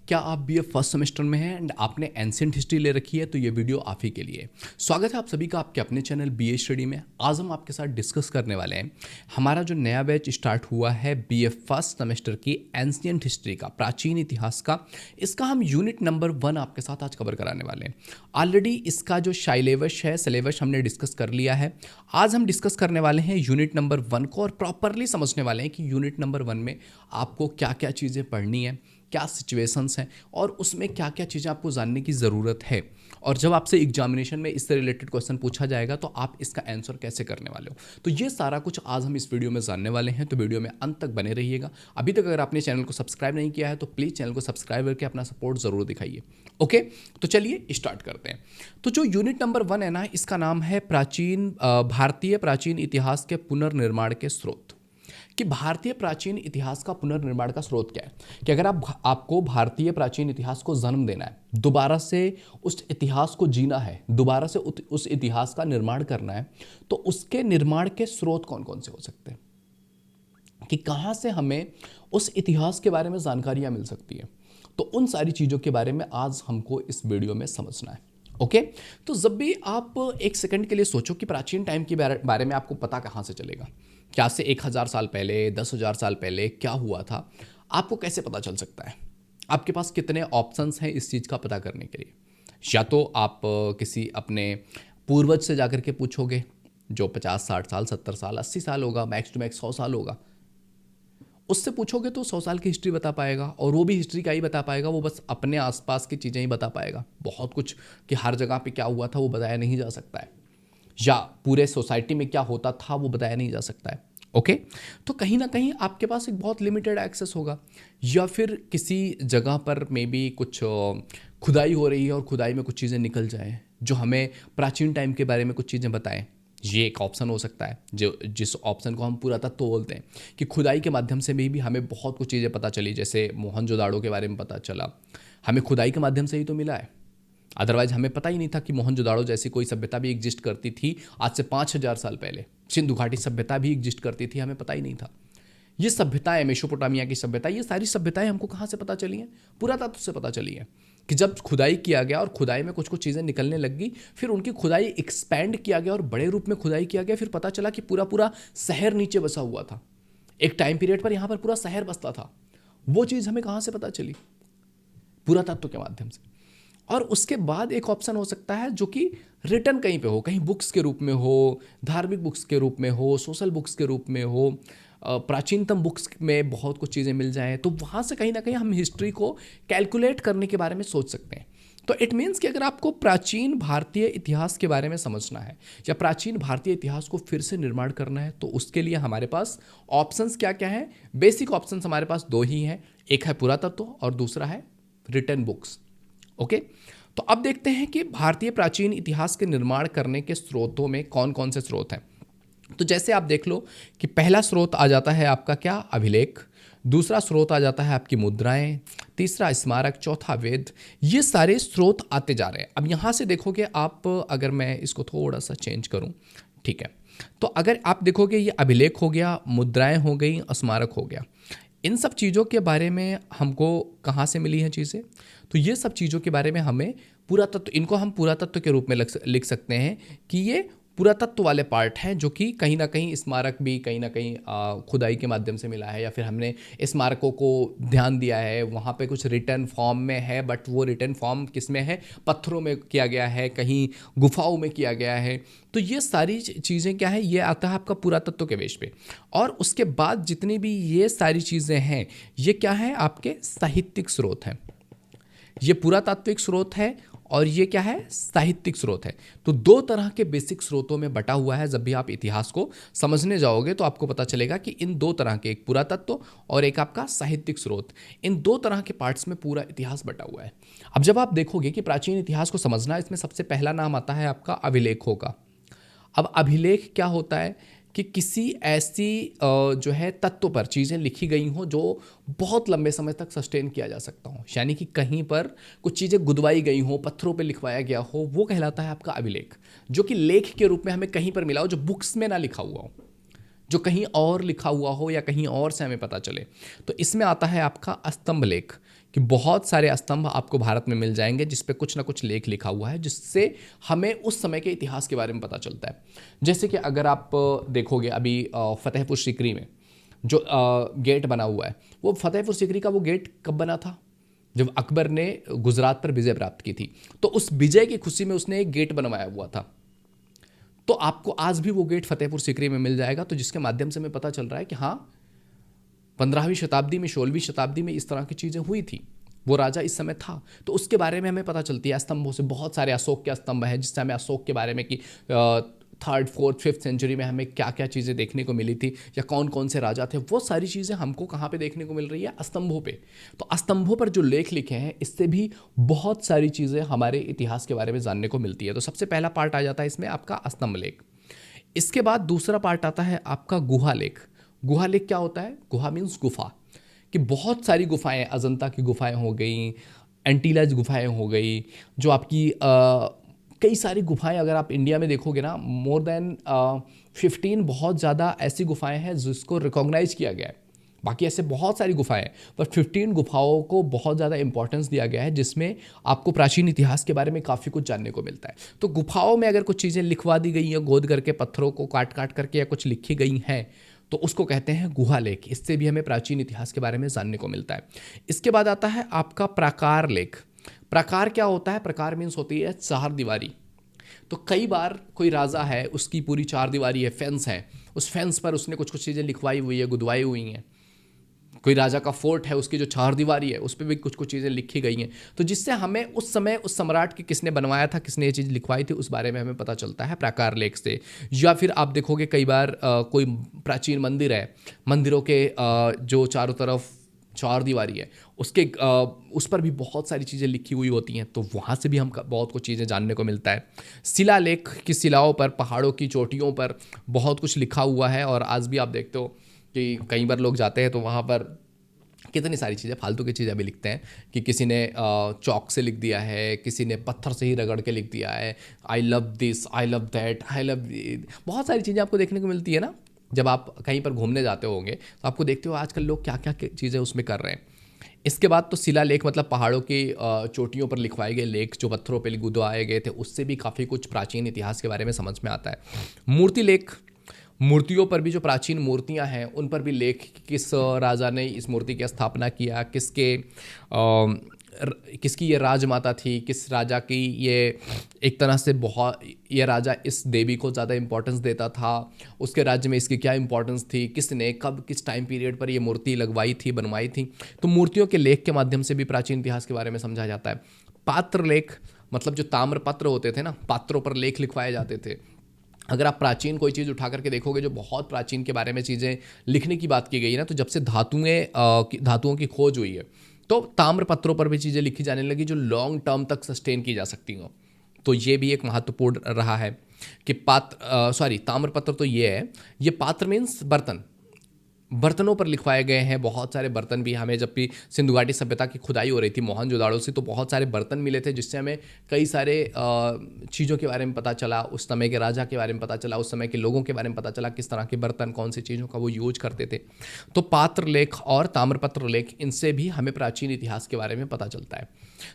क्या आप BA first semester में हैं एंड आपने एंशिएंट हिस्ट्री ले रखी है तो ये वीडियो आप ही के लिए। स्वागत है आप सभी का आपके अपने चैनल बीए स्टडी में। आज हम आपके साथ डिस्कस करने वाले हैं हमारा जो नया बैच स्टार्ट हुआ है बीए फर्स्ट सेमेस्टर की एंशिएंट हिस्ट्री का, प्राचीन इतिहास का। इसका हम यूनिट नंबर 1 आपके साथ आज कवर कराने वाले हैं। ऑलरेडी इसका जो सिलेबस हमने डिस्कस कर लिया है। आज हम डिस्कस करने वाले हैं यूनिट नंबर 1 को और प्रॉपरली समझने वाले हैं कि यूनिट नंबर 1 में आपको क्या क्या चीज़ें पढ़नी है, क्या सिचुएशंस हैं और उसमें क्या क्या चीज़ें आपको जानने की ज़रूरत है। और जब आपसे एग्जामिनेशन में इससे रिलेटेड क्वेश्चन पूछा जाएगा तो आप इसका आंसर कैसे करने वाले हो। तो ये सारा कुछ आज हम इस वीडियो में जानने वाले हैं, तो वीडियो में अंत तक बने रहिएगा। अभी तक अगर आपने चैनल को सब्सक्राइब नहीं किया है तो प्लीज़ चैनल को सब्सक्राइब करके अपना सपोर्ट ज़रूर दिखाइए। ओके, तो चलिए स्टार्ट करते हैं। तो जो यूनिट नंबर 1 है ना, इसका नाम है भारतीय प्राचीन इतिहास के पुनर्निर्माण के स्रोत। कि भारतीय प्राचीन इतिहास का पुनर्निर्माण का स्रोत क्या है। कि अगर आपको भारतीय प्राचीन इतिहास को जन्म देना है, दोबारा से उस इतिहास को जीना है, दोबारा से उस इतिहास का निर्माण करना है, तो उसके निर्माण के स्रोत कौन कौन से हो सकते हैं, कि कहाँ से हमें उस इतिहास के बारे में जानकारियाँ मिल सकती है। तो उन सारी चीज़ों के बारे में आज हमको इस वीडियो में समझना है। ओके, तो जब भी आप एक सेकंड के लिए सोचो कि प्राचीन टाइम के बारे में आपको पता कहाँ से चलेगा। क्या से 1000 साल पहले, 10,000 साल पहले क्या हुआ था, आपको कैसे पता चल सकता है। आपके पास कितने ऑप्शंस हैं इस चीज़ का पता करने के लिए। या तो आप किसी अपने पूर्वज से जाकर के पूछोगे जो 50, 60 साल, 70 साल, 80 साल होगा, मैक्स टू मैक्स 100 साल होगा। उससे पूछोगे तो 100 साल की हिस्ट्री बता पाएगा, और वो भी हिस्ट्री का ही बता पाएगा, वो बस अपने आसपास की चीज़ें ही बता पाएगा। बहुत कुछ कि हर जगह पे क्या हुआ था वो बताया नहीं जा सकता है, या पूरे सोसाइटी में क्या होता था वो बताया नहीं जा सकता है। ओके, तो कहीं ना कहीं आपके पास एक बहुत लिमिटेड एक्सेस होगा, या फिर किसी जगह पर मे बी कुछ खुदाई हो रही है और खुदाई में कुछ चीज़ें निकल जाए जो हमें प्राचीन टाइम के बारे में कुछ चीज़ें बताएं। ये एक ऑप्शन हो सकता है, जो जिस ऑप्शन को हम पुरातत्व बोलते हैं, कि खुदाई के माध्यम से भी हमें बहुत कुछ चीज़ें पता चली। जैसे मोहनजोदाड़ो के बारे में पता चला, हमें खुदाई के माध्यम से ही तो मिला है। अदरवाइज हमें पता ही नहीं था कि मोहनजोदाड़ो जैसी कोई सभ्यता भी एग्जिस्ट करती थी आज से 5000 साल पहले। सिंधु घाटी सभ्यता भी एग्जिस्ट करती थी, हमें पता ही नहीं था। ये सभ्यताएं, मेसोपोटामिया की सभ्यता, ये सारी सभ्यताएं हमको कहाँ से पता चली हैं? पुरातत्व से पता चली हैं। कि जब खुदाई किया गया और खुदाई में कुछ कुछ चीज़ें निकलने लग गई, फिर उनकी खुदाई एक्सपैंड किया गया और बड़े रूप में खुदाई किया गया, फिर पता चला कि पूरा पूरा शहर नीचे बसा हुआ था। एक टाइम पीरियड पर यहाँ पर पूरा शहर बसता था। वो चीज़ हमें कहाँ से पता चली? पुरातत्व के माध्यम से। और उसके बाद एक ऑप्शन हो सकता है जो कि रिटर्न कहीं पे हो, कहीं बुक्स के रूप में हो, धार्मिक बुक्स के रूप में हो, सोशल बुक्स के रूप में हो, प्राचीनतम बुक्स में बहुत कुछ चीज़ें मिल जाएं, तो वहाँ से कहीं ना कहीं हम हिस्ट्री को कैलकुलेट करने के बारे में सोच सकते हैं। तो इट मीन्स कि अगर आपको प्राचीन भारतीय इतिहास के बारे में समझना है या प्राचीन भारतीय इतिहास को फिर से निर्माण करना है, तो उसके लिए हमारे पास ऑप्शंस क्या क्या हैं। बेसिक ऑप्शंस हमारे पास 2 ही हैं, एक है पुरातत्व और दूसरा है रिटर्न बुक्स। ओके, तो अब देखते हैं कि भारतीय प्राचीन इतिहास के निर्माण करने के स्रोतों में कौन कौन से स्रोत हैं। तो जैसे आप देख लो कि पहला स्रोत आ जाता है आपका क्या, अभिलेख। दूसरा स्रोत आ जाता है आपकी मुद्राएं। तीसरा स्मारक। चौथा वेद। ये सारे स्रोत आते जा रहे हैं। अब यहाँ से देखोगे आप, अगर मैं इसको थोड़ा सा चेंज करूँ, ठीक है, तो अगर आप देखोगे ये अभिलेख हो गया, मुद्राएं हो गई, स्मारक हो गया। इन सब चीज़ों के बारे में हमको कहाँ से मिली हैं चीज़ें? तो ये सब चीज़ों के बारे में हमें पुरातत्व, इनको हम पुरातत्व के रूप में लिख सकते हैं कि ये पुरातत्व वाले पार्ट हैं, जो कि कहीं ना कहीं स्मारक भी कहीं ना कहीं खुदाई के माध्यम से मिला है, या फिर हमने स्मारकों को ध्यान दिया है, वहाँ पे कुछ रिटर्न फॉर्म में है, बट वो रिटर्न फॉर्म किस में है? पत्थरों में किया गया है, कहीं गुफाओं में किया गया है। तो ये सारी चीज़ें क्या है, ये आता है आपका पुरातत्व के बेस पे। और उसके बाद जितनी भी ये सारी चीज़ें हैं, ये क्या है, आपके साहित्यिक स्रोत हैं। ये पुरातात्विक स्रोत है और ये क्या है, साहित्यिक स्रोत है। तो 2 तरह के बेसिक स्रोतों में बटा हुआ है। जब भी आप इतिहास को समझने जाओगे तो आपको पता चलेगा कि इन 2 तरह के, एक पुरातत्व और एक आपका साहित्यिक स्रोत, इन 2 तरह के पार्ट्स में पूरा इतिहास बटा हुआ है। अब जब आप देखोगे कि प्राचीन इतिहास को समझना, इसमें सबसे पहला नाम आता है आपका अभिलेखों का। अब अभिलेख क्या होता है कि किसी ऐसी जो है तत्व पर चीज़ें लिखी गई हों जो बहुत लंबे समय तक सस्टेन किया जा सकता हो, यानी कि कहीं पर कुछ चीज़ें गुदवाई गई हों, पत्थरों पे लिखवाया गया हो, वो कहलाता है आपका अभिलेख। जो कि लेख के रूप में हमें कहीं पर मिला हो, जो बुक्स में ना लिखा हुआ हो, जो कहीं और लिखा हुआ हो या कहीं और से हमें पता चले। तो इसमें आता है आपका स्तंभ लेख, कि बहुत सारे स्तंभ आपको भारत में मिल जाएंगे जिस पे कुछ ना कुछ लेख लिखा हुआ है, जिससे हमें उस समय के इतिहास के बारे में पता चलता है। जैसे कि अगर आप देखोगे अभी फतेहपुर सीकरी में जो गेट बना हुआ है, वो फतेहपुर सीकरी का वो गेट कब बना था? जब अकबर ने गुजरात पर विजय प्राप्त की थी, तो उस विजय की खुशी में उसने एक गेट बनवाया हुआ था। तो आपको आज भी वो गेट फतेहपुर सीकरी में मिल जाएगा, तो जिसके माध्यम से हमें पता चल रहा है कि हाँ, 15वीं शताब्दी में, 16वीं शताब्दी में इस तरह की चीज़ें हुई थी, वो राजा इस समय था। तो उसके बारे में हमें पता चलती है स्तंभों से। बहुत सारे अशोक के स्तंभ हैं जिससे हमें अशोक के बारे में कि 3rd 4th 5th सेंचुरी में हमें क्या क्या चीज़ें देखने को मिली थी, या कौन कौन से राजा थे, वो सारी चीज़ें हमको कहाँ पे देखने को मिल रही है? स्तंभों पे। तो स्तंभों पर जो लेख लिखे हैं, इससे भी बहुत सारी चीज़ें हमारे इतिहास के बारे में जानने को मिलती है। तो सबसे पहला पार्ट आ जाता है इसमें आपका स्तंभ लेख। इसके बाद दूसरा पार्ट आता है आपका गुहा लेख। गुहा लेख क्या होता है? गुहा मीन्स गुफा, कि बहुत सारी गुफाएं, अजंता की गुफाएं हो गई, एंटीलाज गुफाएं हो गई, जो आपकी कई सारी गुफाएं अगर आप इंडिया में देखोगे ना, मोर देन 15 बहुत ज़्यादा ऐसी गुफाएं हैं जिसको रिकॉग्नाइज किया गया है। बाकी ऐसे बहुत सारी गुफाएं हैं, पर 15 गुफाओं को बहुत ज़्यादा इंपॉर्टेंस दिया गया है, जिसमें आपको प्राचीन इतिहास के बारे में काफ़ी कुछ जानने को मिलता है। तो गुफाओं में अगर कुछ चीज़ें लिखवा दी गई हैं, गोद करके पत्थरों को काट काट करके या कुछ लिखी गई हैं, तो उसको कहते हैं गुहा लेख। इससे भी हमें प्राचीन इतिहास के बारे में जानने को मिलता है। इसके बाद आता है आपका प्राकार लेख। प्राकार क्या होता है? प्राकार मीन्स होती है 4 दीवारी। तो कई बार कोई राजा है, उसकी पूरी 4 दीवारी है, फेंस है, उस फेंस पर उसने कुछ कुछ चीज़ें लिखवाई हुई है, गुदवाई हुई हैं। कोई राजा का फोर्ट है, उसकी जो 4 दीवारी है उस पर भी कुछ कुछ चीज़ें लिखी गई हैं, तो जिससे हमें उस समय उस सम्राट की किसने बनवाया था, किसने ये चीज़ लिखवाई थी, उस बारे में हमें पता चलता है प्राकार लेख से। या फिर आप देखोगे कई बार कोई प्राचीन मंदिर है, मंदिरों के जो चारों तरफ 4 दीवारी है, उसके उस पर भी बहुत सारी चीज़ें लिखी हुई होती हैं, तो वहाँ से भी हम बहुत कुछ चीज़ें जानने को मिलता है। शिलालेख की शिलाओं पर, पहाड़ों की चोटियों पर बहुत कुछ लिखा हुआ है, और आज भी आप देखते हो कि कई बार लोग जाते हैं तो वहाँ पर कितनी सारी चीज़ें, फालतू की चीज़ें भी लिखते हैं, कि किसी ने चौक से लिख दिया है, किसी ने पत्थर से ही रगड़ के लिख दिया है, I love this, I love that, I love, बहुत सारी चीज़ें आपको देखने को मिलती है ना। जब आप कहीं पर घूमने जाते होंगे तो आपको देखते हो आजकल लोग क्या क्या चीज़ें उसमें कर रहे हैं। इसके बाद तो शिलालेख मतलब पहाड़ों की चोटियों पर लिखवाए गए लेख जो पत्थरों पर गुदवाए गए थे, उससे भी काफ़ी कुछ प्राचीन इतिहास के बारे में समझ में आता है। मूर्ति लेख, मूर्तियों पर भी, जो प्राचीन मूर्तियां हैं उन पर भी लेख, किस राजा ने इस मूर्ति की स्थापना किया, किसकी ये राजमाता थी, किस राजा की ये, एक तरह से बहुत, ये राजा इस देवी को ज़्यादा इंपॉर्टेंस देता था, उसके राज्य में इसकी क्या इंपॉर्टेंस थी, किसने कब किस टाइम पीरियड पर ये मूर्ति लगवाई थी, बनवाई थी। तो मूर्तियों के लेख के माध्यम से भी प्राचीन इतिहास के बारे में समझा जाता है। पात्र लेख मतलब जो ताम्र पत्र होते थे ना, पात्रों पर लेख लिखवाए जाते थे। अगर आप प्राचीन कोई चीज़ उठा करके देखोगे जो बहुत प्राचीन के बारे में चीज़ें लिखने की बात की गई है ना, तो जब से धातुओं की खोज हुई है, तो ताम्र पत्रों पर भी चीज़ें लिखी जाने लगी जो लॉन्ग टर्म तक सस्टेन की जा सकती हों। तो ये भी एक महत्वपूर्ण रहा है कि ताम्र पत्र तो ये है, ये पात्र मीन्स बर्तन, बर्तनों पर लिखवाए गए हैं। बहुत सारे बर्तन भी हमें, जब भी सिंधु घाटी सभ्यता की खुदाई हो रही थी मोहनजोदाड़ो से, तो बहुत सारे बर्तन मिले थे, जिससे हमें कई सारे चीज़ों के बारे में पता चला, उस समय के राजा के बारे में पता चला, उस समय के लोगों के बारे में पता चला, किस तरह के बर्तन, कौन सी चीज़ों का वो यूज करते थे। तो पात्र लेख और ताम्रपत्र लेख, इनसे भी हमें प्राचीन इतिहास के बारे में पता चलता है।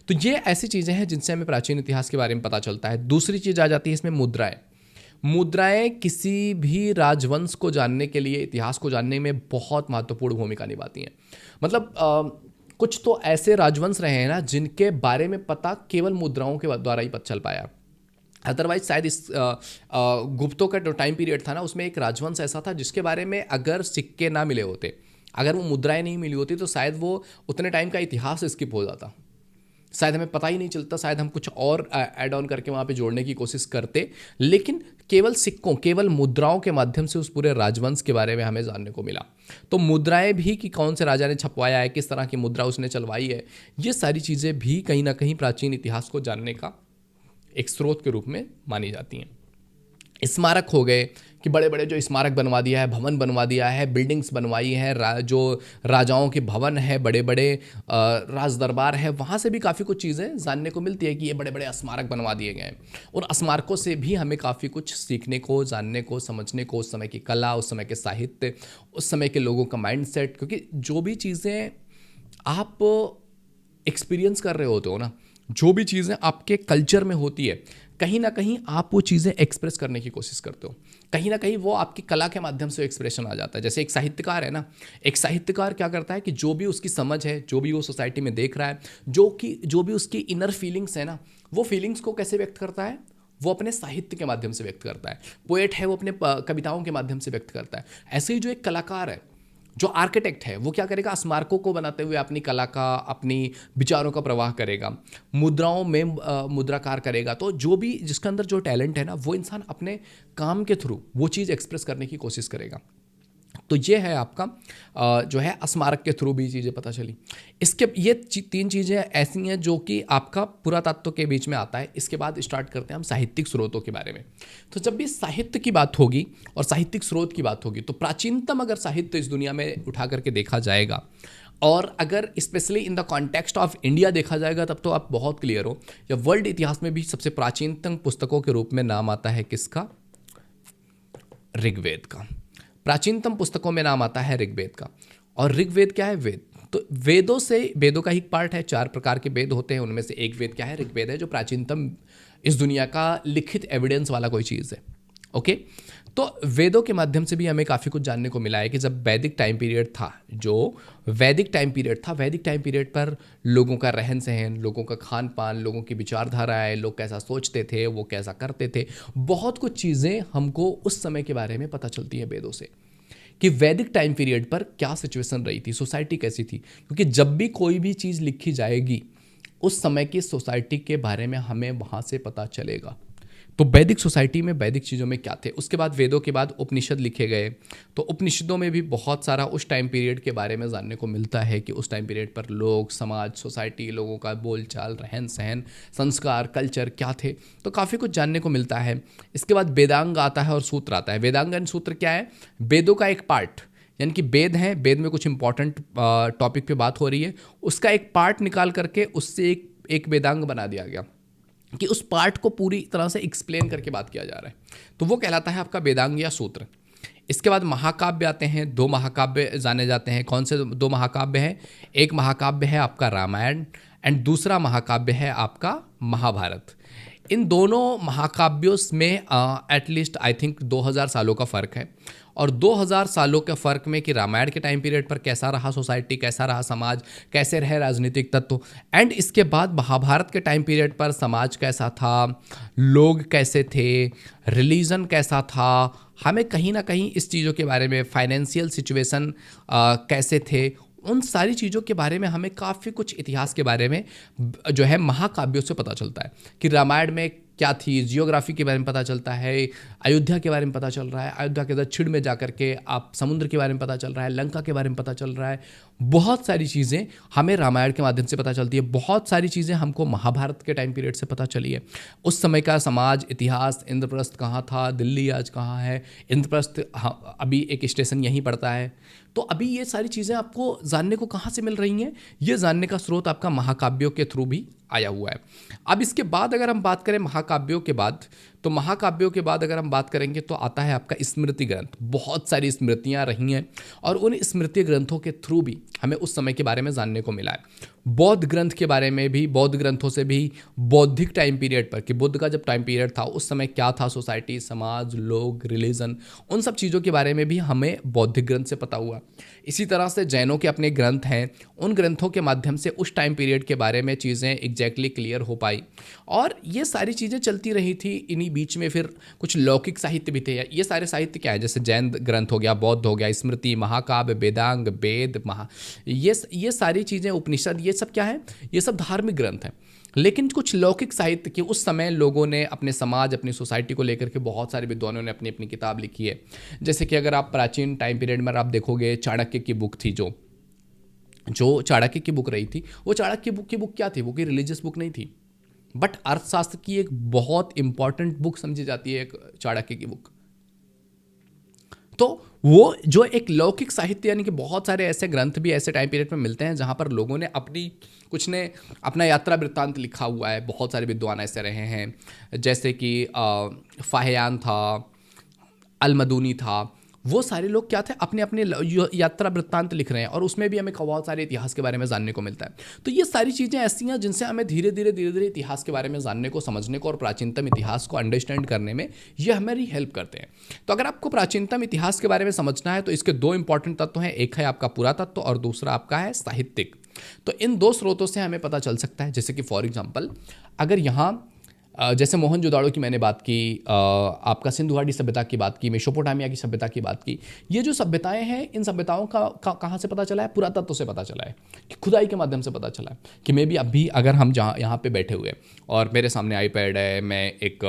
तो ये ऐसी चीज़ें हैं जिनसे हमें प्राचीन इतिहास के बारे में पता चलता है। दूसरी चीज़ आ जाती है इसमें मुद्राएं। मुद्राएं किसी भी राजवंश को जानने के लिए, इतिहास को जानने में बहुत महत्वपूर्ण भूमिका निभाती हैं। मतलब कुछ तो ऐसे राजवंश रहे हैं ना जिनके बारे में पता केवल मुद्राओं के द्वारा ही पता चल पाया। अदरवाइज शायद इस गुप्तों का जो टाइम पीरियड था ना, उसमें एक राजवंश ऐसा था जिसके बारे में अगर सिक्के ना मिले होते, अगर वो मुद्राएं नहीं मिली होती, तो शायद वो उतने टाइम का इतिहास स्किप हो जाता, शायद हमें पता ही नहीं चलता, शायद हम कुछ और ऐड ऑन करके वहाँ पे जोड़ने की कोशिश करते। लेकिन केवल सिक्कों, केवल मुद्राओं के माध्यम से उस पूरे राजवंश के बारे में हमें जानने को मिला। तो मुद्राएं भी, कि कौन से राजा ने छपवाया है, किस तरह की मुद्रा उसने चलवाई है, ये सारी चीज़ें भी कहीं ना कहीं प्राचीन इतिहास को जानने का एक स्रोत के रूप में मानी जाती हैं। स्मारक हो गए, कि बड़े बड़े जो स्मारक बनवा दिया है, भवन बनवा दिया है, बिल्डिंग्स बनवाई हैं, जो राजाओं के भवन है, बड़े बड़े राज दरबार है, वहाँ से भी काफ़ी कुछ चीज़ें जानने को मिलती है कि ये बड़े बड़े स्मारक बनवा दिए गए हैं। और स्मारकों से भी हमें काफ़ी कुछ सीखने को, जानने को, समझने को, उस समय की कला, उस समय के साहित्य, उस समय के लोगों का माइंडसेट, क्योंकि जो भी चीज़ें आप एक्सपीरियंस कर रहे होते हो ना, जो भी चीज़ें आपके कल्चर में होती है, कहीं ना कहीं आप वो चीज़ें एक्सप्रेस करने की कोशिश करते हो, कहीं ना कहीं वो आपकी कला के माध्यम से एक्सप्रेशन आ जाता है। जैसे एक साहित्यकार है ना, एक साहित्यकार क्या करता है कि जो भी उसकी समझ है, जो भी वो सोसाइटी में देख रहा है, जो भी उसकी इनर फीलिंग्स है ना, वो फीलिंग्स को कैसे व्यक्त करता है, वो अपने साहित्य के माध्यम से व्यक्त करता है। पोएट है, वो अपने कविताओं के माध्यम से व्यक्त करता है। ऐसे ही जो एक कलाकार है, जो आर्किटेक्ट है, वो क्या करेगा, स्मारकों को बनाते हुए अपनी कला का, अपनी विचारों का प्रवाह करेगा, मुद्राओं में मुद्राकार करेगा। तो जो भी जिसके अंदर जो टैलेंट है ना, वो इंसान अपने काम के थ्रू वो चीज़ एक्सप्रेस करने की कोशिश करेगा। तो ये है आपका जो है स्मारक के थ्रू भी चीज़ें पता चली। इसके ये तीन चीज़ें ऐसी हैं जो कि आपका पुरातत्व के बीच में आता है। इसके बाद स्टार्ट करते हैं हम साहित्यिक स्रोतों के बारे में। तो जब भी साहित्य की बात होगी और साहित्यिक स्रोत की बात होगी, तो प्राचीनतम अगर साहित्य इस दुनिया में उठा करके देखा जाएगा, और अगर specially in the context of India देखा जाएगा, तब तो आप बहुत क्लियर हो। या वर्ल्ड इतिहास में भी सबसे प्राचीनतम पुस्तकों के रूप में नाम आता है किसका? ऋग्वेद का। प्राचीनतम पुस्तकों में नाम आता है ऋग्वेद का। और ऋग्वेद क्या है? वेद। तो वेदों का ही पार्ट है। 4 प्रकार के वेद होते हैं, उनमें से एक वेद क्या है? ऋग्वेद है, जो प्राचीनतम इस दुनिया का लिखित एविडेंस वाला कोई चीज़ है। ओके, तो वेदों के माध्यम से भी हमें काफ़ी कुछ जानने को मिला है कि जब वैदिक टाइम पीरियड था, वैदिक टाइम पीरियड पर लोगों का रहन सहन, लोगों का खान पान, लोगों की विचारधाराएं, लोग कैसा सोचते थे, वो कैसा करते थे, बहुत कुछ चीज़ें हमको उस समय के बारे में पता चलती हैं वेदों से, कि वैदिक टाइम पीरियड पर क्या सिचुएशन रही थी, सोसाइटी कैसी थी। क्योंकि जब भी कोई भी चीज़ लिखी जाएगी, उस समय की सोसाइटी के बारे में हमें वहाँ से पता चलेगा। तो वैदिक सोसाइटी में वैदिक चीज़ों में क्या थे। उसके बाद वेदों के बाद उपनिषद लिखे गए, तो उपनिषदों में भी बहुत सारा उस टाइम पीरियड के बारे में जानने को मिलता है कि उस टाइम पीरियड पर लोग, समाज, सोसाइटी, लोगों का बोलचाल, रहन सहन, संस्कार, कल्चर क्या थे। तो काफ़ी कुछ जानने को मिलता है। इसके बाद वेदांग आता है और सूत्र आता है। वेदांग एंड सूत्र क्या है? वेदों का एक पार्ट, यानी कि वेद है, वेद में कुछ इंपॉर्टेंट टॉपिक पे बात हो रही है, उसका एक पार्ट निकाल करके उससे एक वेदांग बना दिया गया कि उस पार्ट को पूरी तरह से एक्सप्लेन करके बात किया जा रहा है। तो वो कहलाता है आपका वेदांग या सूत्र। इसके बाद महाकाव्य आते हैं। 2 महाकाव्य जाने जाते हैं। कौन से 2 महाकाव्य हैं? एक महाकाव्य है आपका रामायण एंड दूसरा महाकाव्य है आपका महाभारत। इन दोनों महाकाव्यों में एटलीस्ट आई थिंक 2000 सालों का फ़र्क है। और 2000 सालों के फ़र्क में कि रामायण के टाइम पीरियड पर कैसा रहा सोसाइटी, कैसा रहा समाज, कैसे रहे राजनीतिक तत्व, एंड इसके बाद महाभारत के टाइम पीरियड पर समाज कैसा था, लोग कैसे थे, रिलीजन कैसा था, हमें कहीं ना कहीं इस चीज़ों के बारे में, फाइनेंशियल सिचुएशन कैसे थे, उन सारी चीज़ों के बारे में हमें काफ़ी कुछ इतिहास के बारे में जो है महाकाव्यों से पता चलता है कि रामायण में क्या थी, जियोग्राफी के बारे में पता चलता है, अयोध्या के बारे में पता चल रहा है, अयोध्या के दक्षिण में जाकर के आप समुद्र के बारे में पता चल रहा है, लंका के बारे में पता चल रहा है। बहुत सारी चीज़ें हमें रामायण के माध्यम से पता चलती है। बहुत सारी चीज़ें हमको महाभारत के टाइम पीरियड से पता चली है। उस समय का समाज, इतिहास, इंद्रप्रस्थ कहाँ था, दिल्ली आज कहाँ है, इंद्रप्रस्थ अभी एक स्टेशन यहीं पड़ता है। तो अभी ये सारी चीज़ें आपको जानने को कहाँ से मिल रही हैं? ये जानने का स्रोत आपका महाकाव्यों के थ्रू भी आया हुआ है। अब इसके बाद अगर हम बात करें महाकाव्यों के बाद, तो महाकाव्यों के बाद अगर हम बात करेंगे तो आता है आपका स्मृति ग्रंथ। बहुत सारी स्मृतियाँ रही हैं और उन स्मृति ग्रंथों के थ्रू भी हमें उस समय के बारे में जानने को मिला है। बौद्ध ग्रंथ के बारे में भी, बौद्ध ग्रंथों से भी बौद्धिक टाइम पीरियड पर, कि बुद्ध का जब टाइम पीरियड था उस समय क्या था सोसाइटी, समाज, लोग, रिलीजन, उन सब चीज़ों के बारे में भी हमें बौद्धिक ग्रंथ से पता हुआ। इसी तरह से जैनों के अपने ग्रंथ हैं, उन ग्रंथों के माध्यम से उस टाइम पीरियड के बारे में चीज़ें एग्जैक्टली क्लियर हो पाई। और ये सारी चीज़ें चलती रही थी। इन्हीं बीच में फिर कुछ लौकिक साहित्य भी थे। ये सारे साहित्य क्या है? जैसे जैन ग्रंथ हो गया, बौद्ध हो गया, स्मृति, महाकाव्य, वेदांग, वेद, ये सारी चीज़ें, उपनिषद, ये सब क्या है? ये सब धार्मिक ग्रंथ हैं। लेकिन कुछ लौकिक साहित्य के उस समय लोगों ने अपने समाज, अपनी सोसाइटी को लेकर के बहुत सारे विद्वानों ने अपनी अपनी किताब लिखी है। जैसे कि अगर आप प्राचीन टाइम पीरियड में आप देखोगे, चाणक्य की बुक थी, जो चाणक्य की बुक रही थी, वो चाणक्य की बुक क्या थी? वो कोई रिलीजियस बुक नहीं थी, बट अर्थशास्त्र की एक बहुत इंपॉर्टेंट बुक समझी जाती है एक चाणक्य की बुक। तो वो जो एक लौकिक साहित्य, यानी कि बहुत सारे ऐसे ग्रंथ भी ऐसे टाइम पीरियड में मिलते हैं जहाँ पर लोगों ने कुछ ने अपना यात्रा वृत्तांत लिखा हुआ है। बहुत सारे विद्वान ऐसे रहे हैं, जैसे कि फाहियान था, अलमदूनी था, वो सारे लोग क्या थे, अपने अपने यात्रा वृत्तांत लिख रहे हैं और उसमें भी हमें बहुत सारे इतिहास के बारे में जानने को मिलता है। तो ये सारी चीज़ें ऐसी हैं जिनसे हमें धीरे धीरे इतिहास के बारे में जानने को, समझने को और प्राचीनतम इतिहास को अंडरस्टैंड करने में ये हमारी हेल्प करते हैं। तो अगर आपको प्राचीनतम इतिहास के बारे में समझना है तो इसके दो इंपॉर्टेंट तत्व हैं, एक है आपका पुरातत्व और दूसरा आपका है साहित्यिक। तो इन दो स्रोतों से हमें पता चल सकता है, जैसे कि फॉर एग्जाम्पल अगर यहाँ जैसे मोहनजोदाड़ो की मैंने बात की, आपका सिंधु घाटी सभ्यता की बात की, मेसोपोटामिया की सभ्यता की बात की, ये जो सभ्यताएं हैं इन सभ्यताओं का कहाँ से पता चला है? पुरातत्व से पता चला है, कि खुदाई के माध्यम से पता चला है। कि मे बी अभी अगर हम जहाँ यहाँ पे बैठे हुए और मेरे सामने आईपैड है, मैं एक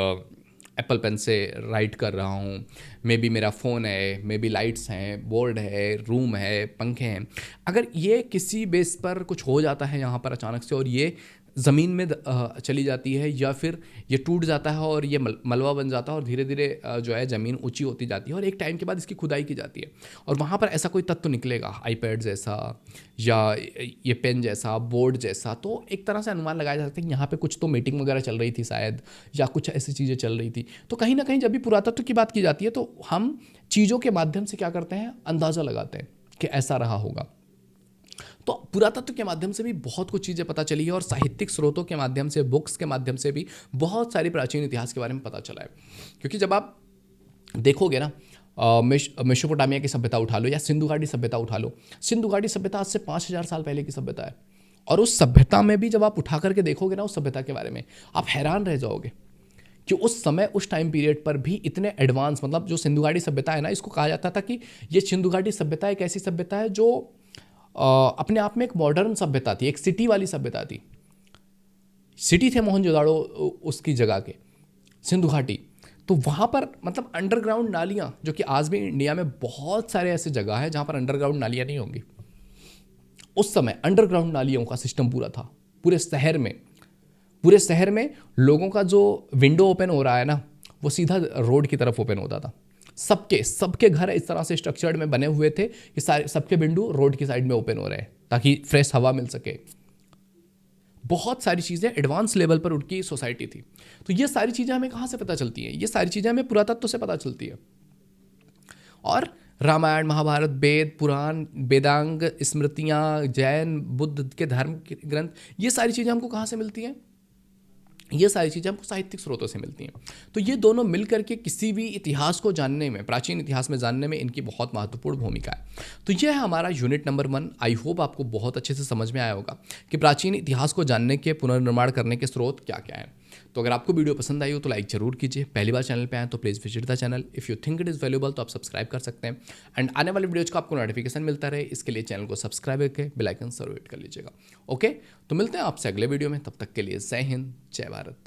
एप्पल पेन से राइट कर रहा हूँ, मे बी मेरा फ़ोन है, मे बी लाइट्स हैं, बोर्ड है, रूम है, पंखे हैं, अगर ये किसी बेस पर कुछ हो जाता है यहाँ पर अचानक से और ये ज़मीन में चली जाती है या फिर ये टूट जाता है और ये मलबा बन जाता है और धीरे धीरे जो है ज़मीन ऊंची होती जाती है और एक टाइम के बाद इसकी खुदाई की जाती है और वहाँ पर ऐसा कोई तत्व निकलेगा, आईपैड जैसा या ये पेन जैसा, बोर्ड जैसा, तो एक तरह से अनुमान लगाया जा सकता है कि यहाँ पे कुछ तो मीटिंग वगैरह चल रही थी शायद, या कुछ ऐसी चीज़ें चल रही थी। तो कहीं ना कहीं जब भी पुरातत्व की बात की जाती है तो हम चीज़ों के माध्यम से क्या करते हैं, अंदाज़ा लगाते हैं कि ऐसा रहा होगा। तो पुरातत्व के माध्यम से भी बहुत कुछ चीज़ें पता चली है और साहित्यिक स्रोतों के माध्यम से, बुक्स के माध्यम से भी बहुत सारी प्राचीन इतिहास के बारे में पता चला है। क्योंकि जब आप देखोगे ना, मेसोपोटामिया की सभ्यता उठा लो या सिंधु घाटी सभ्यता उठा लो, सिंधु घाटी सभ्यता आज से 5000 साल पहले की सभ्यता है और उस सभ्यता में भी जब आप उठा करके देखोगे ना उस सभ्यता के बारे में, आप हैरान रह जाओगे कि उस समय, उस टाइम पीरियड पर भी इतने एडवांस, मतलब जो सिंधु घाटी सभ्यता है ना, इसको कहा जाता था कि ये सिंधु घाटी सभ्यता एक ऐसी सभ्यता है जो अपने आप में एक मॉडर्न सभ्यता थी, एक सिटी वाली सभ्यता थी। सिटी थे मोहनजोदाड़ो उसकी जगह के, सिंधु घाटी। तो वहाँ पर मतलब अंडरग्राउंड नालियाँ, जो कि आज भी इंडिया में बहुत सारे ऐसे जगह है जहाँ पर अंडरग्राउंड नालियाँ नहीं होंगी, उस समय अंडरग्राउंड नालियों का सिस्टम पूरा था पूरे शहर में। पूरे शहर में लोगों का जो विंडो ओपन हो रहा है ना, वो सीधा रोड की तरफ ओपन होता था। सबके घर इस तरह से स्ट्रक्चर्ड में बने हुए थे कि सारे सबके विंडो रोड की साइड में ओपन हो रहे हैं ताकि फ्रेश हवा मिल सके। बहुत सारी चीज़ें एडवांस लेवल पर उनकी सोसाइटी थी। तो ये सारी चीज़ें हमें कहाँ से पता चलती हैं? ये सारी चीज़ें हमें पुरातत्व से पता चलती है। और रामायण, महाभारत, वेद, पुराण, वेदांग, स्मृतियाँ, जैन, बुद्ध के धर्म के ग्रंथ, ये सारी चीज़ें हमको कहाँ से मिलती हैं? ये सारी चीज़ें हमको साहित्यिक स्रोतों से मिलती हैं। तो ये दोनों मिलकर के किसी भी इतिहास को जानने में, प्राचीन इतिहास में जानने में इनकी बहुत महत्वपूर्ण भूमिका है। तो ये है हमारा यूनिट नंबर 1। आई होप आपको बहुत अच्छे से समझ में आया होगा कि प्राचीन इतिहास को जानने के, पुनर्निर्माण करने के स्रोत क्या क्या हैं। तो अगर आपको वीडियो पसंद आई हो तो लाइक जरूर कीजिए। पहली बार चैनल पे आए तो please visit the channel. If you think it is valuable तो आप सब्सक्राइब कर सकते हैं एंड आने वाले वीडियोज़ का आपको नोटिफिकेशन मिलता रहे, इसके लिए चैनल को सब्सक्राइब करके बेल आइकन जरूर हिट कर लीजिएगा। ओके, तो मिलते हैं आपसे अगले वीडियो में। तब तक के लिए जय हिंद, जय भारत।